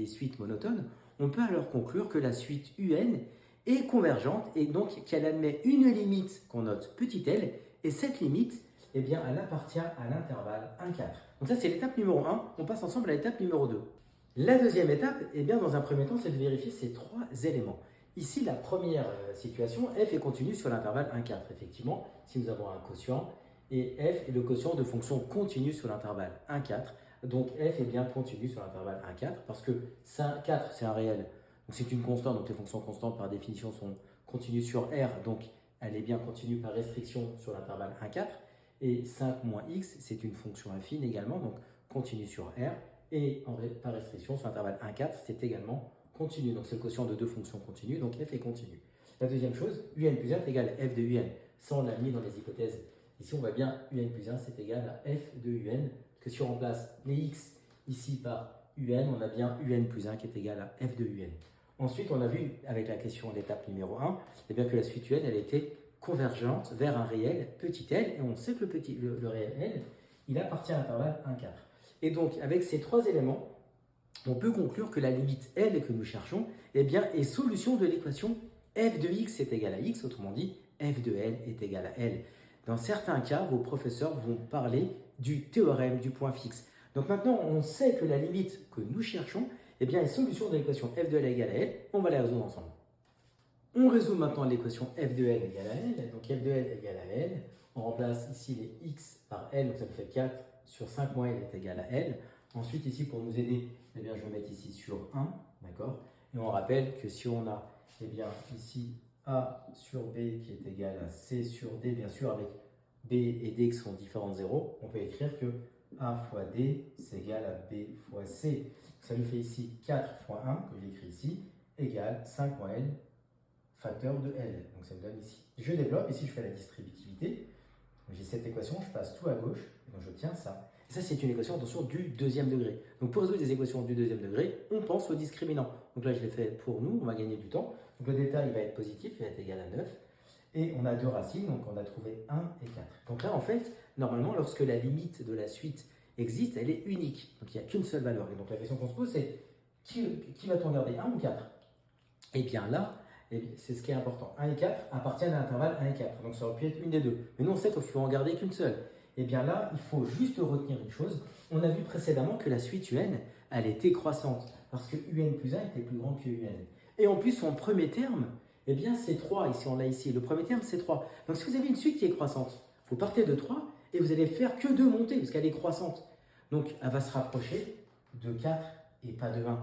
des suites monotones, on peut alors conclure que la suite UN est convergente et donc qu'elle admet une limite qu'on note petit l, et cette limite, eh bien, elle appartient à l'intervalle 1,4. Donc ça, c'est l'étape numéro 1. On passe ensemble à l'étape numéro 2. La deuxième étape, eh bien, dans un premier temps, c'est de vérifier ces trois éléments. Ici, la première situation, f est continue sur l'intervalle 1,4. Effectivement, si nous avons un quotient, et f est le quotient de fonctions continues sur l'intervalle 1,4. Donc f est bien continu sur l'intervalle 1,4 parce que 4 c'est un réel, donc c'est une constante, donc les fonctions constantes par définition sont continues sur R, donc elle est bien continue par restriction sur l'intervalle 1,4. Et 5 moins x, c'est une fonction affine également, donc continue sur R, et par restriction sur l'intervalle 1,4, c'est également continu. Donc c'est le quotient de deux fonctions continues, donc f est continu. La deuxième chose, un plus 1 est égal à f de un. Ça, on l'a mis dans les hypothèses. Ici, on voit bien un plus 1, c'est égal à f de un. Parce que si on remplace les x ici par un, on a bien un plus 1 qui est égal à f de un. Ensuite, on a vu avec la question d'étape numéro 1, eh bien que la suite un, elle était convergente vers un réel petit l, et on sait que le réel l, il appartient à l'intervalle 1,4. Et donc, avec ces trois éléments, on peut conclure que la limite L que nous cherchons eh bien, est solution de l'équation f de x est égal à x, autrement dit, f de L est égal à L. Dans certains cas, vos professeurs vont parler du théorème du point fixe. Donc maintenant, on sait que la limite que nous cherchons eh bien, est solution de l'équation f de L égale à L. On va la résoudre ensemble. On résout maintenant l'équation f de L égale à L. Donc f de L égale à L. On remplace ici les x par L, donc ça nous fait 4 sur 5 moins L est égal à L. Ensuite, ici, pour nous aider, eh bien, je vais mettre ici sur 1, d'accord? Et on rappelle que si on a, eh bien, ici, A sur B qui est égal à C sur D, bien sûr, avec B et D qui sont différents de 0, on peut écrire que A fois D, c'est égal à B fois C. Ça nous fait ici 4 fois 1, que j'écris ici, égale 5 moins L, facteur de L. Donc ça me donne ici. Je développe, ici je fais la distributivité. J'ai cette équation, je passe tout à gauche, et donc j'obtiens ça. Et ça, c'est une équation, attention, du deuxième degré. Donc pour résoudre des équations du deuxième degré, on pense au discriminant. Donc là, je l'ai fait pour nous, on va gagner du temps. Donc le delta, il va être positif, il va être égal à 9. Et on a deux racines, donc on a trouvé 1 et 4. Donc là, en fait, normalement, lorsque la limite de la suite existe, elle est unique. Donc il n'y a qu'une seule valeur. Et donc la question qu'on se pose, c'est qui va-t-on garder, 1 ou 4? Et bien là, c'est ce qui est important. 1 et 4 appartiennent à l'intervalle 1 et 4. Donc ça aurait pu être une des deux. Mais nous, on sait qu'il faut en garder qu'une seule. Et bien là, il faut juste retenir une chose. On a vu précédemment que la suite UN, elle était croissante. Parce que UN plus 1 était plus grand que UN. Et en plus, son premier terme, eh bien c'est 3. Ici, on l'a ici. Le premier terme, c'est 3. Donc si vous avez une suite qui est croissante, vous partez de 3 et vous allez faire que 2 montées parce qu'elle est croissante. Donc elle va se rapprocher de 4 et pas de 1.